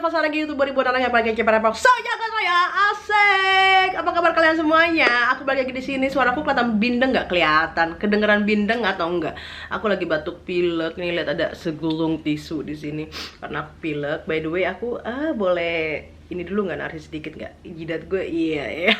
Elva lagi YouTuber ibu anak yang paling kece pada So, jaga saya, asik. Apa kabar kalian semuanya? Aku balik lagi di sini. Suaraku kelihatan bindeng nggak? Kelihatan. Kedengeran bindeng atau enggak? Aku lagi batuk pilek. Nih lihat ada segulung tisu di sini karena aku pilek. By the way, aku boleh ini dulu nggak, narik sedikit nggak? Jidat gue, iya.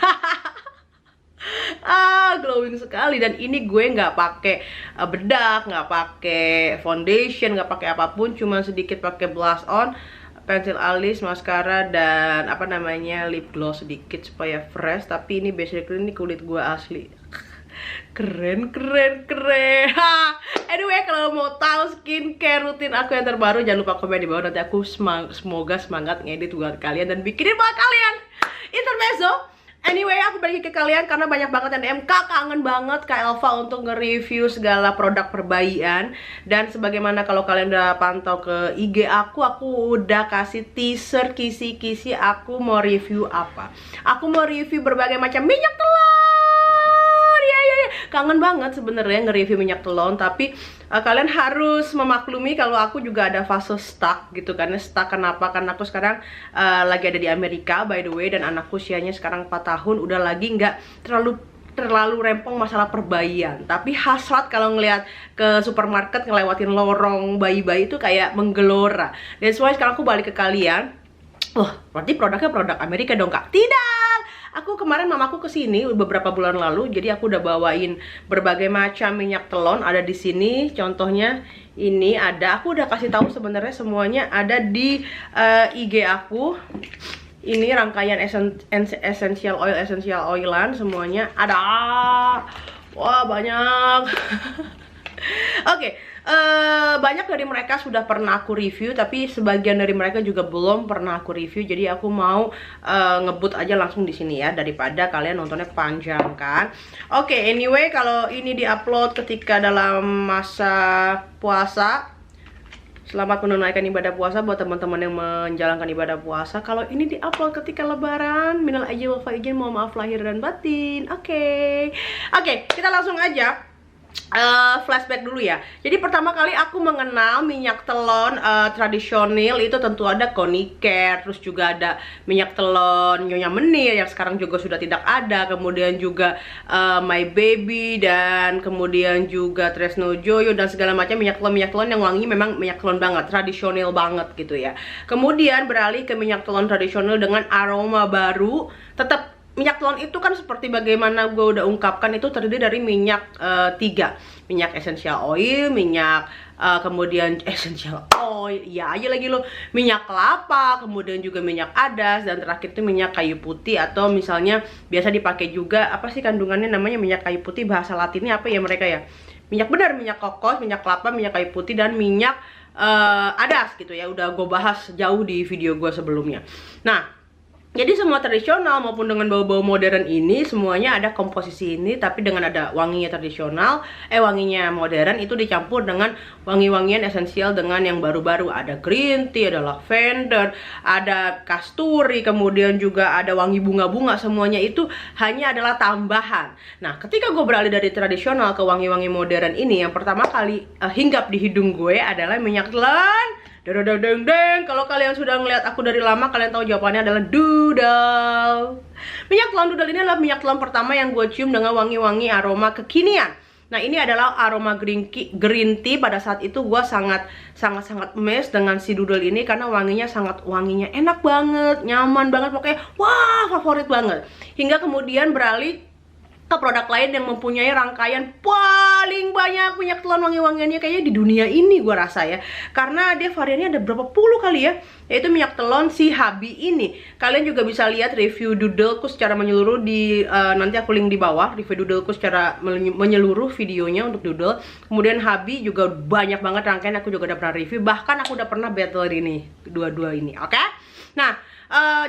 Glowing sekali. Dan ini gue nggak pakai bedak, nggak pakai foundation, nggak pakai apapun, cuma sedikit pakai blush on, pensil alis, maskara, dan apa namanya lip gloss sedikit supaya fresh. Tapi ini basically ini kulit gue asli. Keren. Anyway, kalau mau tahu skincare rutin aku yang terbaru, jangan lupa komen di bawah. Nanti aku semoga semangat ngedit buat kalian dan bikinin buat kalian intermezzo. Anyway, aku balik ke kalian karena banyak banget yang DM, Kak, kangen banget Kak Elva untuk nge-review segala produk perbayian. Dan sebagaimana kalau kalian udah pantau ke IG aku udah kasih teaser kisi-kisi aku mau review apa. Aku mau review berbagai macam minyak telon. Kangen banget sebenarnya nge-review minyak telon, tapi kalian harus memaklumi kalau aku juga ada fase stuck gitu. Karena stuck kenapa? Karena aku sekarang lagi ada di Amerika by the way, dan anakku usianya sekarang 4 tahun, udah lagi nggak terlalu rempong masalah perbayian. Tapi hasrat kalau ngelihat ke supermarket ngelewatin lorong bayi-bayi itu kayak menggelora. Dan sekarang aku balik ke kalian. Wah, berarti produknya produk Amerika dong, Kak? Tidak! Aku kemarin mamaku kesini beberapa bulan lalu, jadi aku udah bawain berbagai macam minyak telon ada di sini. Contohnya ini ada, aku udah kasih tahu sebenarnya semuanya ada di IG aku. Ini rangkaian essential oilan semuanya ada. Wah, banyak. Oke. Banyak dari mereka sudah pernah aku review, tapi sebagian dari mereka juga belum pernah aku review. Jadi aku mau ngebut aja langsung di sini ya, daripada kalian nontonnya panjang kan. Oke, anyway, kalau ini diupload ketika dalam masa puasa, selamat menunaikan ibadah puasa buat teman-teman yang menjalankan ibadah puasa. Kalau ini diupload ketika lebaran, minal aidin wal faizin, mohon maaf lahir dan batin. Oke, kita langsung aja flashback dulu ya. Jadi pertama kali aku mengenal minyak telon tradisional itu tentu ada Konicare, terus juga ada minyak telon Nyonya Menir yang sekarang juga sudah tidak ada, kemudian juga My Baby, dan kemudian juga Tresno Joyo dan segala macam minyak telon yang wanginya memang minyak telon banget, tradisional banget gitu ya. Kemudian beralih ke minyak telon tradisional dengan aroma baru. Tetap minyak telon itu kan seperti bagaimana gue udah ungkapkan, itu terdiri dari minyak 3. Minyak essential oil, minyak kemudian essential oil, ya aja lagi lo, minyak kelapa, kemudian juga minyak adas, dan terakhir itu minyak kayu putih, atau misalnya biasa dipakai juga, apa sih kandungannya namanya minyak kayu putih, bahasa latinnya apa ya mereka ya? Minyak benar, minyak kokos, minyak kelapa, minyak kayu putih, dan minyak adas gitu ya. Udah gue bahas jauh di video gue sebelumnya. Nah, jadi semua tradisional maupun dengan bau-bau modern ini semuanya ada komposisi ini, tapi dengan ada wanginya tradisional, wanginya modern itu dicampur dengan wangi-wangian esensial dengan yang baru-baru. Ada green tea, ada lavender, ada kasturi, kemudian juga ada wangi bunga-bunga. Semuanya itu hanya adalah tambahan. Nah, ketika gue beralih dari tradisional ke wangi-wangi modern ini, yang pertama kali hinggap di hidung gue adalah minyak telon. Deng. Kalau kalian sudah ngeliat aku dari lama, kalian tahu jawabannya adalah Doodle. Minyak telon Doodle ini adalah minyak telon pertama yang gue cium dengan wangi-wangi aroma kekinian. Nah, ini adalah aroma green tea. Pada saat itu gue sangat amazed dengan si Doodle ini karena wanginya enak banget, nyaman banget, pokoknya wah, favorit banget. Hingga kemudian beralih ke produk lain yang mempunyai rangkaian paling banyak minyak telon wangi-wangiannya kayaknya di dunia ini gue rasa ya, karena dia variannya ada berapa puluh kali ya, yaitu minyak telon si Habi ini. Kalian juga bisa lihat review Doodleku secara menyeluruh di nanti aku link di bawah, review Doodleku secara menyeluruh videonya untuk Doodle. Kemudian Habi juga banyak banget rangkaian, aku juga udah pernah review, bahkan aku udah pernah battle ini dua-dua ini. Oke? Nah,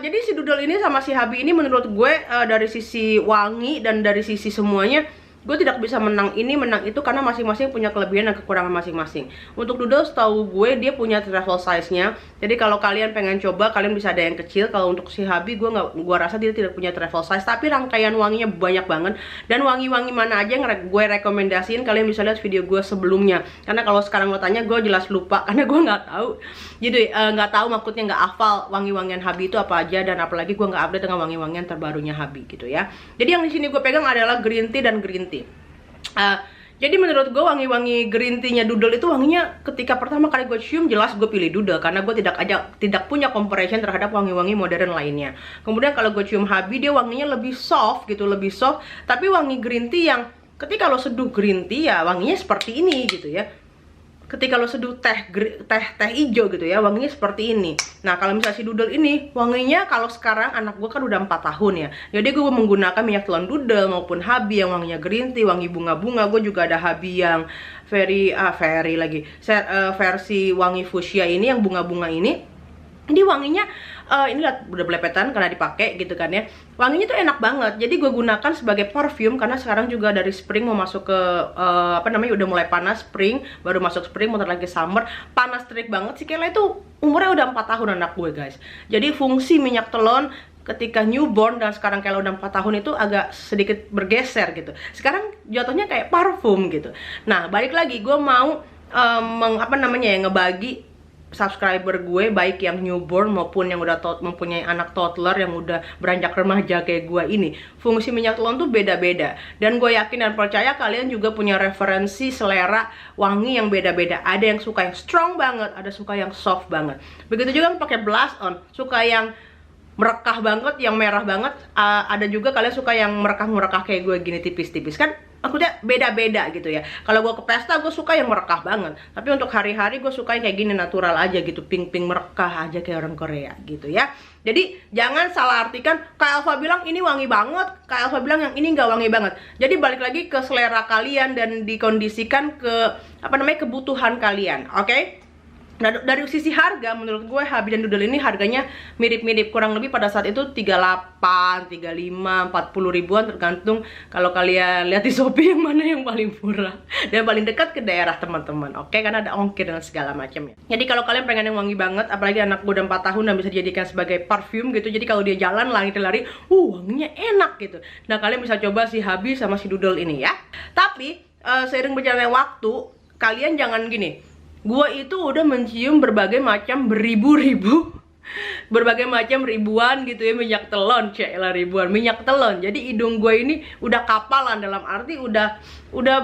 jadi si Doodle ini sama si Habi ini menurut gue dari sisi wangi dan dari sisi semuanya gue tidak bisa menang ini menang itu karena masing-masing punya kelebihan dan kekurangan masing-masing. Untuk Doodle setahu gue dia punya travel size-nya, jadi kalau kalian pengen coba kalian bisa ada yang kecil. Kalau untuk si Habi gue rasa dia tidak punya travel size, tapi rangkaian wanginya banyak banget. Dan wangi-wangi mana aja yang gue rekomendasiin kalian bisa lihat video gue sebelumnya, karena kalau sekarang lo tanya gue jelas lupa karena gue nggak tahu. Jadi nggak tahu, maksudnya nggak hafal wangi-wangian Habi itu apa aja, dan apalagi gue nggak update dengan wangi-wangian terbarunya Habi gitu ya. Jadi yang di sini gue pegang adalah green tea dan green tea. Jadi menurut gue wangi-wangi green tea-nya Doodle itu wanginya ketika pertama kali gue cium jelas gue pilih Doodle, karena gue tidak punya comparison terhadap wangi-wangi modern lainnya. Kemudian kalau gue cium Habi dia wanginya lebih soft gitu, lebih soft, tapi wangi green tea yang ketika lo seduh green tea ya wanginya seperti ini gitu ya. Ketika lo seduh teh hijau gitu ya, wanginya seperti ini. Nah kalau misalnya si Doodle ini wanginya, kalau sekarang anak gue kan udah 4 tahun ya, jadi gue menggunakan minyak telon Doodle maupun Habi yang wanginya green tea, wangi bunga-bunga. Gue juga ada Habi yang versi wangi fuchsia ini, yang bunga-bunga ini. Ini wanginya ini udah belepetan karena dipakai gitu kan ya. Wanginya tuh enak banget. Jadi gue gunakan sebagai parfum karena sekarang juga dari spring mau masuk ke udah mulai panas. Spring, baru masuk spring, bentar lagi summer. Panas terik banget. Si Kayla itu umurnya udah 4 tahun anak gue guys. Jadi fungsi minyak telon ketika newborn dan sekarang Kayla udah 4 tahun itu agak sedikit bergeser gitu. Sekarang jatuhnya kayak parfum gitu. Nah balik lagi gue mau ngebagi subscriber gue, baik yang newborn maupun yang udah mempunyai anak toddler yang udah beranjak remaja kayak gue ini. Fungsi minyak telon tuh beda-beda, dan gue yakin dan percaya kalian juga punya referensi selera wangi yang beda-beda. Ada yang suka yang strong banget, ada suka yang soft banget. Begitu juga pakai blush on, suka yang merekah banget, yang merah banget. Ada juga kalian suka yang merekah kayak gue gini, tipis-tipis kan. Maksudnya beda-beda gitu ya. Kalau gue ke pesta gue suka yang merekah banget, tapi untuk hari-hari gue suka yang kayak gini, natural aja gitu, pink-pink merekah aja kayak orang Korea gitu ya. Jadi jangan salah artikan Kak Elva bilang ini wangi banget, Kak Elva bilang yang ini nggak wangi banget. Jadi balik lagi ke selera kalian dan dikondisikan ke kebutuhan kalian, oke? Nah, dari sisi harga, menurut gue Habi dan Doodle ini harganya mirip-mirip, kurang lebih pada saat itu 38, 35, 40 ribuan, tergantung kalau kalian lihat di Shopee yang mana yang paling murah dan paling dekat ke daerah teman-teman, oke? Karena ada ongkir dan segala macam ya. Jadi kalau kalian pengen yang wangi banget, apalagi anak gue udah 4 tahun dan bisa dijadikan sebagai parfum gitu, jadi kalau dia jalan lari-lari, wanginya enak gitu. Nah kalian bisa coba si Habi sama si Doodle ini ya. Tapi seiring berjalannya waktu, kalian jangan gini, gue itu udah mencium berbagai macam berbagai macam ribuan gitu ya minyak telon, ribuan minyak telon. Jadi hidung gue ini udah kapalan, dalam arti udah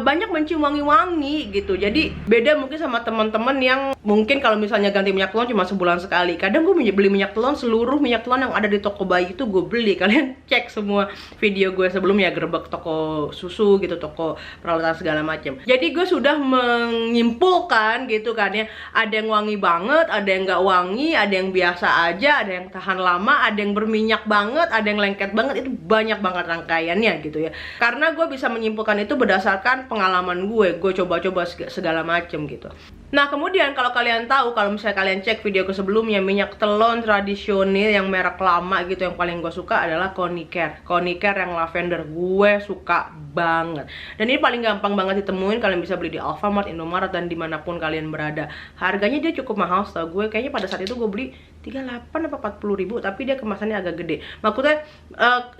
banyak mencium wangi-wangi gitu. Jadi beda mungkin sama teman-teman yang mungkin kalau misalnya ganti minyak telon cuma sebulan sekali. Kadang gue beli minyak telon, seluruh minyak telon yang ada di toko bayi itu gue beli. Kalian cek semua video gue sebelumnya, gerbek toko susu gitu, toko peralatan segala macam. Jadi gue sudah menyimpulkan gitu kan ya, ada yang wangi banget, ada yang nggak wangi, ada yang biasa aja, ada yang tahan lama, ada yang berminyak banget, ada yang lengket banget. Itu banyak banget rangkaiannya gitu ya. Karena gue bisa menyimpulkan itu berdasarkan pengalaman gue coba-coba segala macem gitu. Nah kemudian kalau kalian tahu, kalau misalnya kalian cek video ke sebelumnya, minyak telon tradisional yang merek lama gitu yang paling gue suka adalah Coniker yang lavender. Gue suka banget, dan ini paling gampang banget ditemuin. Kalian bisa beli di Alfamart, Indomaret, dan dimanapun kalian berada. Harganya dia cukup mahal setahu gue, kayaknya pada saat itu gue beli 38 apa 40 ribu, tapi dia kemasannya agak gede. Maksudnya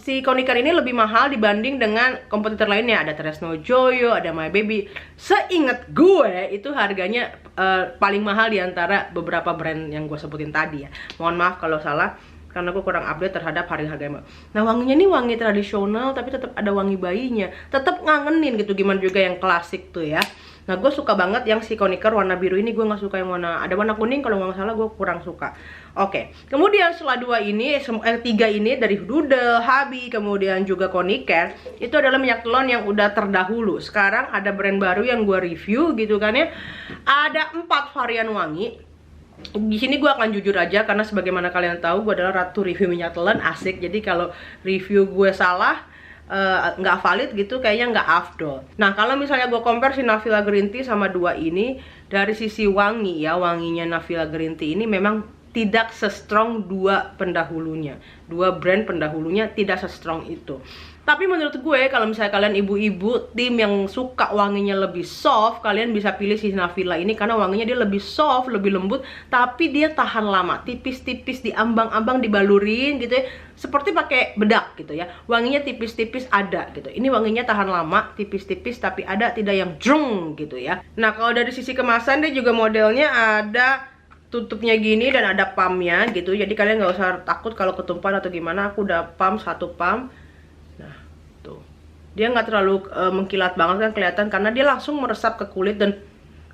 si Coniker ini lebih mahal dibanding dengan kompetitor lainnya. Ada Tresno Joyo, ada My Baby. Seingat gue itu harganya paling mahal diantara beberapa brand yang gue sebutin tadi ya. Mohon maaf kalau salah, karena gue kurang update terhadap harga-harga. Nah wanginya nih wangi tradisional, tapi tetap ada wangi bayinya, tetap ngangenin gitu. Gimana juga yang klasik tuh ya. Nah gue suka banget yang si Coniker warna biru ini. Gue nggak suka yang ada warna kuning, kalau nggak salah gue kurang suka. Oke, kemudian setelah tiga ini dari Doodle, Habi, kemudian juga Coniker, itu adalah minyak telon yang udah terdahulu. Sekarang ada brand baru yang gue review gitu kan ya. Ada 4 varian wangi. Di sini gue akan jujur aja, karena sebagaimana kalian tahu gue adalah ratu review minyak telon, asik. Jadi kalau review gue salah, nggak valid gitu, kayaknya nggak afdol. Nah kalau misalnya gue compare si Navila Green Tea sama dua ini, dari sisi wangi ya, wanginya Navila Green Tea ini memang tidak se-strong dua pendahulunya. Dua brand pendahulunya tidak se-strong itu. Tapi menurut gue, kalau misalnya kalian ibu-ibu, tim yang suka wanginya lebih soft, kalian bisa pilih si Navila ini karena wanginya dia lebih soft, lebih lembut, tapi dia tahan lama, tipis-tipis diambang-ambang, dibalurin gitu ya, seperti pakai bedak gitu ya. Wanginya tipis-tipis ada gitu. Ini wanginya tahan lama, tipis-tipis tapi ada, tidak yang drung gitu ya. Nah, kalau dari sisi kemasan dia juga modelnya ada tutupnya gini dan ada pumpnya gitu. Jadi kalian nggak usah takut kalau ketumpahan atau gimana. Aku udah pump, satu pump. Nah, tuh. Dia nggak terlalu mengkilat banget kan kelihatan karena dia langsung meresap ke kulit dan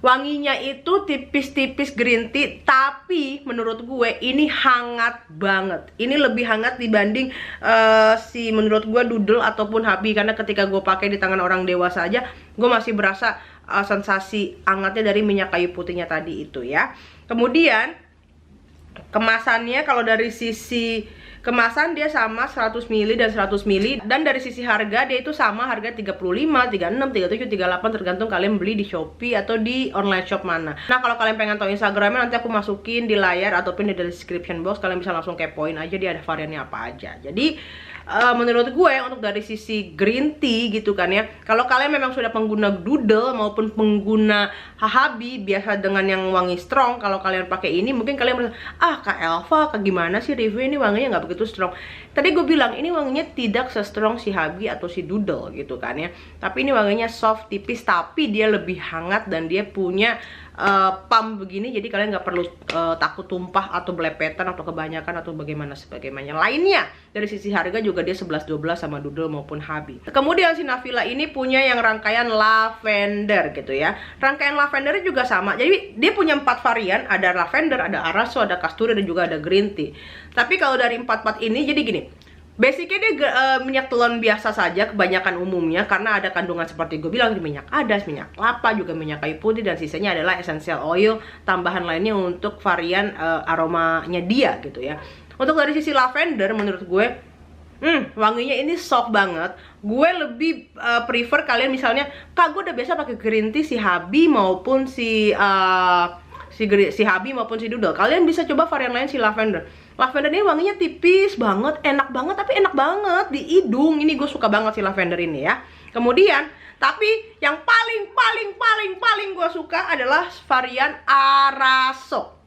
wanginya itu tipis-tipis green tea, tapi menurut gue ini hangat banget. Ini lebih hangat dibanding menurut gue Doodle ataupun Habi, karena ketika gue pakai di tangan orang dewasa aja, gue masih berasa sensasi hangatnya dari minyak kayu putihnya tadi itu ya. Kemudian kemasannya, kalau dari sisi kemasan dia sama 100 ml dan 100 ml, dan dari sisi harga dia itu sama, harga 35, 36, 37, 38 tergantung kalian beli di Shopee atau di online shop mana. Nah, kalau kalian pengen tahu Instagramnya nanti aku masukin di layar ataupun di description box, kalian bisa langsung kepoin aja dia ada variannya apa aja. Jadi menurut gue untuk dari sisi green tea gitu kan ya, kalau kalian memang sudah pengguna Doodle maupun pengguna Habi biasa dengan yang wangi strong, kalau kalian pakai ini mungkin kalian merasa, Kak Elva, Kak gimana sih review ini wanginya nggak begitu strong. Tadi gue bilang ini wanginya tidak se-strong si Habi atau si Doodle gitu kan ya, tapi ini wanginya soft, tipis, tapi dia lebih hangat dan dia punya pump begini, jadi kalian nggak perlu takut tumpah atau belepetan atau kebanyakan atau bagaimana sebagainya lainnya. Dari sisi harga juga dia 11-12 sama Doodle maupun Habi. Kemudian si Navila ini punya yang rangkaian lavender gitu ya. Rangkaian lavendernya juga sama, jadi dia punya 4 varian, ada lavender, ada araso, ada kasturi, dan juga ada green tea. Tapi kalau dari 4 ini, jadi gini, basicnya dia minyak telon biasa saja kebanyakan umumnya, karena ada kandungan seperti gue bilang, minyak adas, minyak kelapa, juga minyak kayu putih, dan sisanya adalah essential oil, tambahan lainnya untuk varian aromanya dia gitu ya. Untuk dari sisi lavender menurut gue wanginya ini soft banget. Gue lebih prefer kalian misalnya, Kak gue udah biasa pakai green tea si Habi maupun si Habi maupun si Doodle, kalian bisa coba varian lain si lavender. Lavender ini wanginya tipis banget, enak banget, tapi enak banget di hidung. Ini gue suka banget si lavender ini ya. Kemudian, tapi yang paling gue suka adalah varian araso.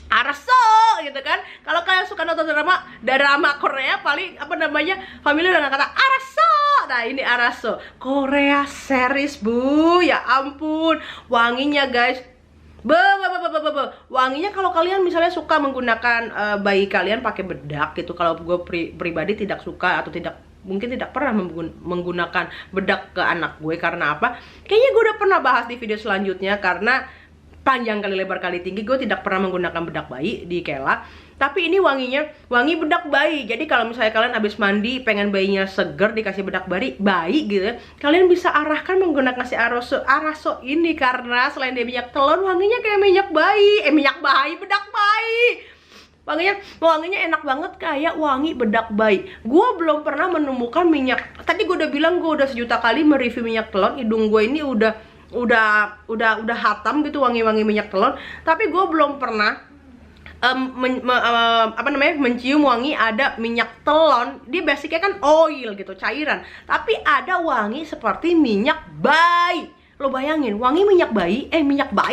Araso gitu kan. Kalau kalian suka nonton drama Korea, paling familiar dengan kata araso. Nah, ini araso Korea series, Bu. Ya ampun, wanginya guys, wanginya kalau kalian misalnya suka menggunakan bayi kalian pakai bedak gitu. Kalau gue pribadi tidak suka atau mungkin tidak pernah menggunakan bedak ke anak gue. Karena apa? Kayaknya gue udah pernah bahas di video selanjutnya, karena panjang kali lebar kali tinggi gue tidak pernah menggunakan bedak bayi di Kela. Tapi ini wanginya wangi bedak bayi. Jadi kalau misalnya kalian habis mandi pengen bayinya seger, dikasih bedak bayi gitu ya, kalian bisa arahkan menggunakan si araso ini, karena selain dia minyak telon, wanginya kayak minyak bayi, bedak bayi. Wanginya enak banget kayak wangi bedak bayi. Gue belum pernah menemukan minyak. Tadi gue udah bilang gue udah sejuta kali mereview minyak telon. Hidung gue ini udah hatam gitu wangi-wangi minyak telon. Tapi gue belum pernah mencium wangi ada minyak telon. Dia basicnya kan oil gitu, cairan, tapi ada wangi seperti minyak bayi. Lo bayangin, wangi minyak bayi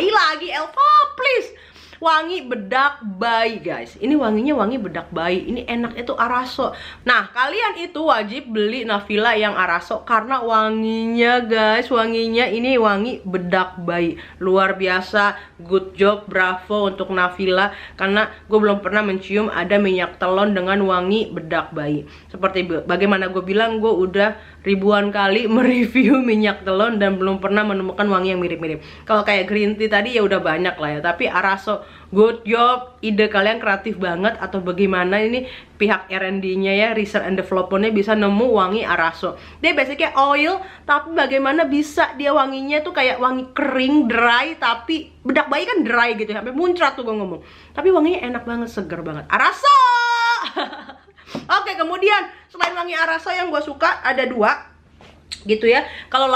lagi, Elva please. Wangi bedak bayi guys. Ini wanginya wangi bedak bayi. Ini enak, itu araso. Nah, kalian itu wajib beli Navila yang araso karena wanginya guys, wanginya ini wangi bedak bayi. Luar biasa, good job, bravo untuk Navila. Karena gue belum pernah mencium ada minyak telon dengan wangi bedak bayi. Seperti bagaimana gue bilang, gue udah ribuan kali mereview minyak telon dan belum pernah menemukan wangi yang mirip-mirip. Kalau kayak green tea tadi ya udah banyak lah ya, tapi araso, good job, ide kalian kreatif banget. Atau bagaimana ini pihak R&D-nya ya, research and development-nya bisa nemu wangi araso. Dia basicnya oil, tapi bagaimana bisa dia wanginya tuh kayak wangi kering, dry, tapi bedak bayi kan dry gitu, sampai muncrat tuh gue ngomong. Tapi wanginya enak banget, seger banget. Araso! Oke, kemudian selain wangi araso yang gue suka ada 2. gitu ya. Kalau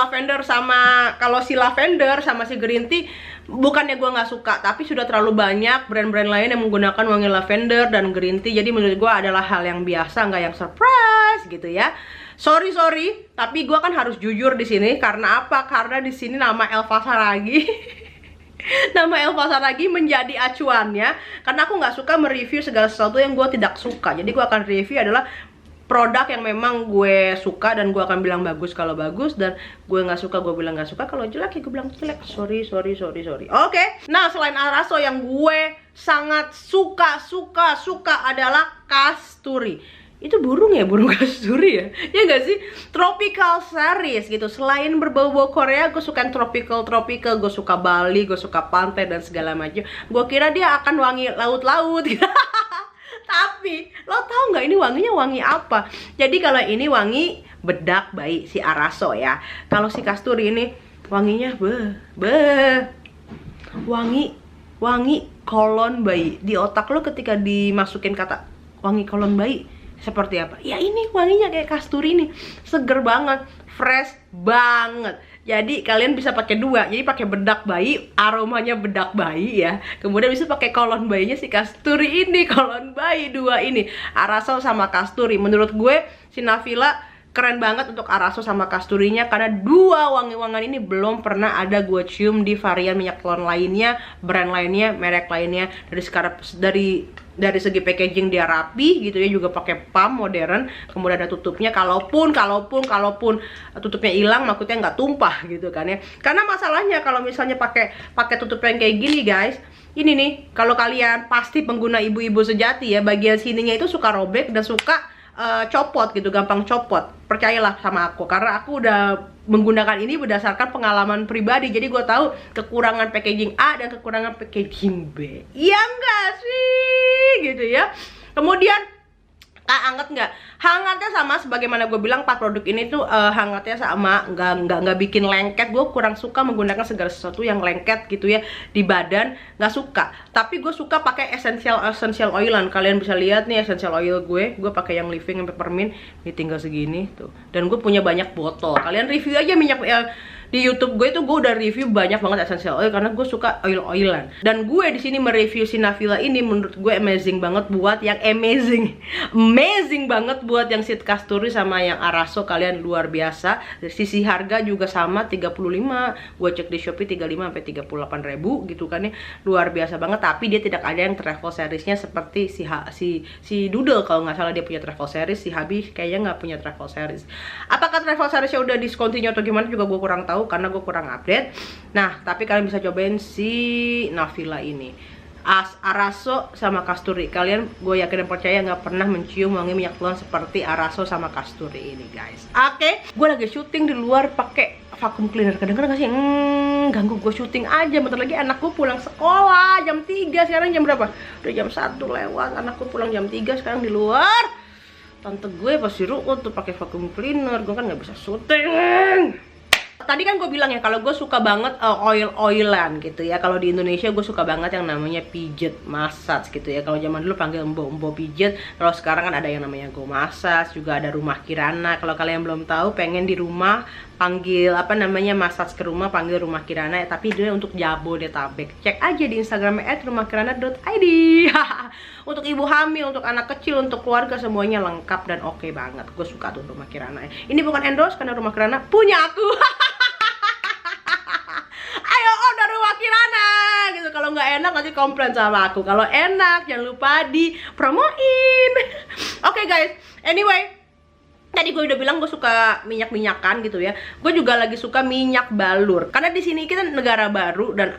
si lavender sama si green tea, bukannya gue nggak suka, tapi sudah terlalu banyak brand-brand lain yang menggunakan wangi lavender dan green tea. Jadi menurut gue adalah hal yang biasa, nggak yang surprise gitu ya. Sorry, tapi gue kan harus jujur di sini. Karena apa? Karena di sini nama Elva Saragi nama Elva Saragi menjadi acuannya. Karena aku nggak suka mereview segala sesuatu yang gue tidak suka. Jadi gue akan review adalah produk yang memang gue suka, dan gue akan bilang bagus kalau bagus, dan gue nggak suka gue bilang nggak suka, kalau jelek ya gue bilang jelek. Sorry. Oke. Nah, selain Araso, yang gue sangat suka adalah kasturi. Itu burung ya, burung kasturi ya? Ya nggak sih? Tropical series gitu. Selain berbau-bau Korea, gue suka yang tropical. Gue suka Bali, gue suka pantai dan segala macam. Gue kira dia akan wangi laut-laut gitu. Tapi lo tau nggak ini wanginya wangi apa? Jadi kalau ini wangi bedak bayi si Araso ya. Kalau si kasturi ini wanginya wangi kolon bayi. Di otak lo ketika dimasukin kata wangi kolon bayi, seperti apa? Ya ini wanginya kayak kasturi nih, seger banget, fresh banget. Jadi kalian bisa pakai dua, jadi pakai bedak bayi, aromanya bedak bayi ya. Kemudian bisa pakai kolon bayinya si kasturi ini, kolon bayi dua ini, Araso sama kasturi. Menurut gue si Nafila keren banget untuk Araso sama kasturinya, karena dua wangi-wangian ini belum pernah ada gue cium di varian minyak telon lainnya, brand lainnya, merek lainnya. Dari segi packaging dia rapi gitu ya, juga pakai pump modern, kemudian ada tutupnya. Kalaupun tutupnya hilang, maksudnya nggak tumpah gitu kan ya. Karena masalahnya kalau misalnya pakai tutup yang kayak gini guys, ini nih, kalau kalian pasti pengguna ibu-ibu sejati ya, bagian sininya itu suka robek dan suka copot gitu, gampang copot. Percayalah sama aku, karena aku udah menggunakan ini berdasarkan pengalaman pribadi. Jadi gue tahu kekurangan packaging A dan kekurangan packaging B. Iya enggak sih gitu ya. Kemudian hangat nggak? Hangatnya sama, sebagaimana gue bilang 4 produk ini tuh hangatnya sama, nggak bikin lengket. Gue kurang suka menggunakan segala sesuatu yang lengket gitu ya di badan, nggak suka. Tapi gue suka pakai essential oilan. Kalian bisa lihat nih essential oil gue pakai yang Living and Peppermint. Ini tinggal segini tuh. Dan gue punya banyak botol. Kalian review aja minyak di YouTube gue tuh, gue udah review banyak banget essential oil karena gue suka oil-oilan. Dan gue di sini mereview si Nafila ini, menurut gue amazing banget buat yang amazing banget buat yang si kasturi sama yang Araso. Kalian luar biasa. Dari sisi harga juga sama, 35. Gue cek di Shopee 35 sampai 38 ribu gitu kan ya. Luar biasa banget, tapi dia tidak ada yang travel seriesnya seperti si Doodle. Kalau nggak salah dia punya travel series, si Habi kayaknya nggak punya travel series. Apakah travel seriesnya udah discontinue atau gimana juga gue kurang tahu, karena gue kurang update. Nah, tapi kalian bisa cobain si Nafila ini, Araso sama kasturi. Kalian, gue yakin dan percaya, nggak pernah mencium wangi minyak telon seperti Araso sama kasturi ini guys. Oke, gue lagi syuting di luar pakai vacuum cleaner. Kadang-kadang gak sih ganggu gue syuting aja. Bentar lagi anak gue pulang sekolah jam 3. Sekarang jam berapa? Udah jam 1 lewat. Anak gue pulang jam 3 sekarang di luar. Tante gue pasti ruwet tuh pakai vacuum cleaner. Gue kan nggak bisa syuting. Tadi kan gue bilang ya, kalau gue suka banget oil-oilan gitu ya. Kalau di Indonesia gue suka banget yang namanya pijet massage gitu ya. Kalau zaman dulu panggil mbok pijet. Kalau sekarang kan ada yang namanya go massage, juga ada rumah kirana. Kalau kalian belum tahu, pengen di rumah panggil apa namanya massage ke rumah, panggil rumah kirana ya, tapi dia untuk Jabodetabek. Cek aja di Instagramnya @rumahkirana.id. Untuk ibu hamil, untuk anak kecil, untuk keluarga, semuanya lengkap dan oke banget. Gue suka tuh rumah kirana. Ini bukan endorse karena rumah kirana punya aku. Ayo order rumah kirana gitu. Kalau nggak enak nanti komplain sama aku. Kalau enak jangan lupa di promoin. Oke guys, anyway, tadi gue udah bilang gue suka minyak-minyakan gitu ya. Gue juga lagi suka minyak balur. Karena di sini kita negara baru dan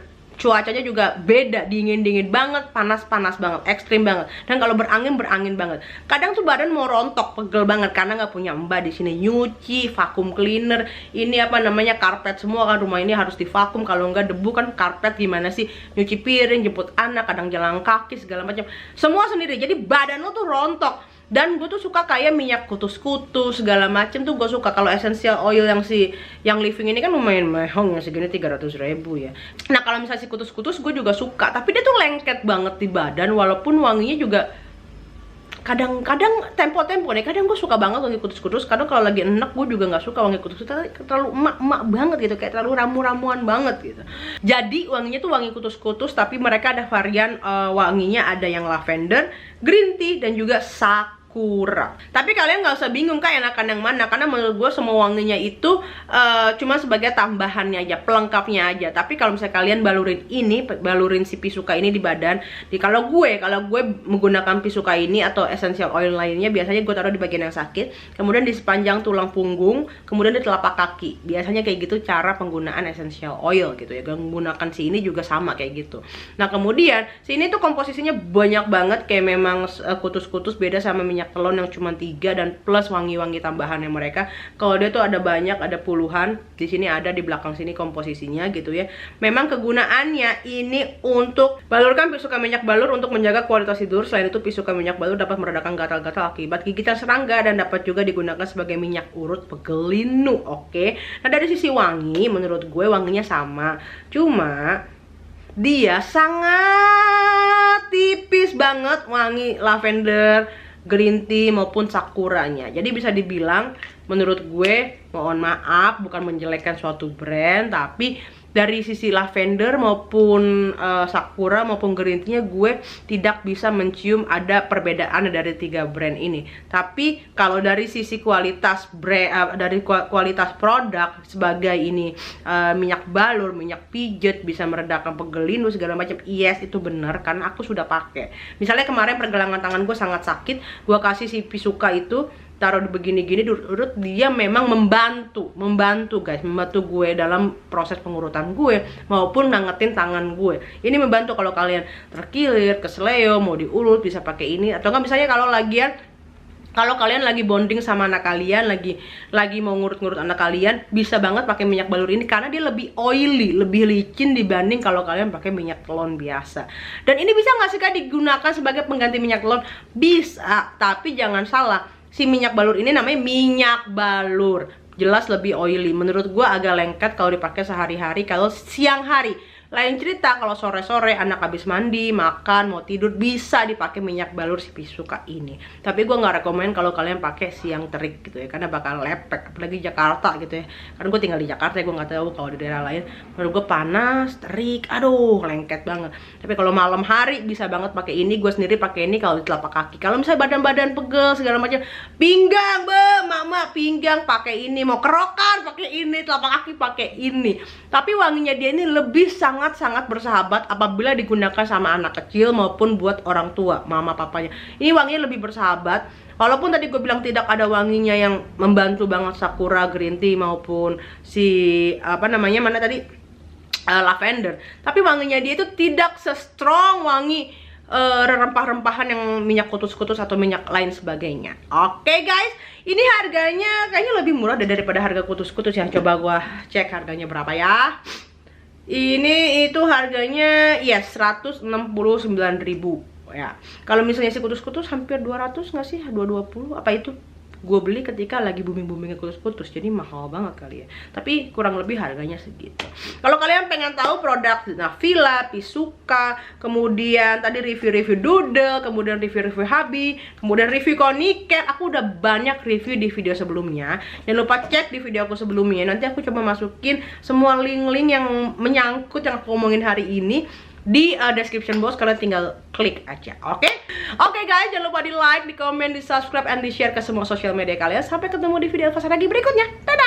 cuacanya juga beda, dingin banget, panas banget, ekstrim banget. Dan kalau berangin banget. Kadang tuh badan mau rontok, pegel banget karena nggak punya mbak di sini nyuci, vacuum cleaner, ini apa namanya karpet semua kan, rumah ini harus divakum. Kalau nggak debu kan karpet gimana sih, nyuci piring, jemput anak, kadang jalan kaki segala macam, semua sendiri. Jadi badan lo tuh rontok. Dan gue tuh suka kayak minyak kutus-kutus segala macem tuh gue suka. Kalau essential oil yang Living ini kan lumayan mehong ya, segini 300 ribu ya. Nah kalau misalnya si kutus-kutus gue juga suka, tapi dia tuh lengket banget di badan, walaupun wanginya juga kadang-kadang tempo-tempo nih, kadang gue suka banget wangi kutus-kutus, kadang kalau lagi enek gue juga nggak suka wangi kutus-kutus, terlalu emak-emak banget gitu, kayak terlalu ramu-ramuan banget gitu. Jadi wanginya tuh wangi kutus-kutus, tapi mereka ada varian wanginya, ada yang lavender, green tea, dan juga sakura. Tapi kalian nggak usah bingung kak enakan yang mana, karena menurut gue semua wanginya itu cuma sebagai tambahannya aja, pelengkapnya aja. Tapi kalau misalnya kalian balurin si Pisuka ini di badan, kalau gue menggunakan Pisuka ini atau essential oil lainnya, biasanya gue taruh di bagian yang sakit, kemudian di sepanjang tulang punggung, kemudian di telapak kaki. Biasanya kayak gitu cara penggunaan essential oil gitu ya. Menggunakan si ini juga sama kayak gitu. Nah kemudian si ini tuh komposisinya banyak banget, kayak memang kutus-kutus, beda sama minyak telon yang cuma 3, dan plus wangi-wangi tambahannya mereka. Kalau dia tuh ada banyak, ada puluhan. Di sini ada di belakang sini komposisinya gitu ya. Memang kegunaannya ini untuk balurkan Pisuka minyak balur untuk menjaga kualitas tidur. Selain itu Pisuka minyak balur dapat meredakan gatal-gatal akibat gigitan serangga, dan dapat juga digunakan sebagai minyak urut pegelinu. Oke. Nah dari sisi wangi, menurut gue wanginya sama, cuma dia sangat tipis banget wangi lavender, green tea maupun sakuranya. Jadi bisa dibilang menurut gue, mohon maaf bukan menjelekkan suatu brand, tapi dari sisi lavender maupun sakura maupun green tea-nya gue tidak bisa mencium ada perbedaan dari 3 brand ini. Tapi kalau dari sisi kualitas dari kualitas produk sebagai ini minyak balur, minyak pijet, bisa meredakan pegelinu segala macam, yes itu benar karena aku sudah pakai. Misalnya kemarin pergelangan tangan gue sangat sakit, gue kasih si Pisuka itu, taruh di begini-gini urut, dia memang membantu guys, membantu gue dalam proses pengurutan gue maupun nangetin tangan gue. Ini membantu kalau kalian terkilir, kesleo, mau diurut bisa pakai ini, atau enggak misalnya kalau kalian lagi bonding sama anak kalian, lagi mau ngurut-ngurut anak kalian, bisa banget pakai minyak balur ini karena dia lebih oily, lebih licin dibanding kalau kalian pakai minyak telon biasa. Dan ini bisa nggak sih kak digunakan sebagai pengganti minyak telon? Bisa, tapi jangan salah. Si minyak balur ini namanya minyak balur, jelas lebih oily. Menurut gue agak lengket kalau dipakai sehari-hari. Kalau siang hari lain cerita, kalau sore-sore anak habis mandi, makan, mau tidur, bisa dipakai minyak balur si Pisuka ini. Tapi gue nggak rekomen kalau kalian pakai siang terik gitu ya, karena bakal lepek, apalagi Jakarta gitu ya. Karena gue tinggal di Jakarta ya, gue nggak tahu kalau di daerah lain. Menurut gue panas, terik, aduh lengket banget. Tapi kalau malam hari bisa banget pakai ini. Gue sendiri pakai ini kalau di telapak kaki. Kalau misalnya badan-badan pegel segala macam, pinggang mama pinggang pakai ini, mau kerokan pakai ini, telapak kaki pakai ini. Tapi wanginya dia ini lebih sangat bersahabat apabila digunakan sama anak kecil maupun buat orang tua, mama papanya. Ini wanginya lebih bersahabat. Walaupun tadi gue bilang tidak ada wanginya yang membantu banget sakura, green tea maupun si mana tadi lavender, tapi wanginya dia itu tidak se-strong wangi rempah-rempahan yang minyak kutus-kutus atau minyak lain sebagainya. Oke guys, ini harganya kayaknya lebih murah daripada harga kutus-kutus yang coba gue cek harganya berapa ya. Ini itu harganya ya 169.000 ya. Kalau misalnya si kutus-kutus hampir 200 nggak sih? 220 apa itu? Gue beli ketika lagi booming-boomingnya kutus-kutus, jadi mahal banget kali ya. Tapi kurang lebih harganya segitu. Kalau kalian pengen tahu produk Navila, Pisuka, kemudian tadi review-review Doodle, kemudian review-review Habi, kemudian review Koniket, aku udah banyak review di video sebelumnya. Jangan lupa cek di video aku sebelumnya. Nanti aku coba masukin semua link-link yang menyangkut yang aku ngomongin hari ini di description box, kalian tinggal klik aja. Oke guys, jangan lupa di like, di komen, di subscribe, and di share ke semua sosial media kalian. Sampai ketemu di video lagi berikutnya. Dadah.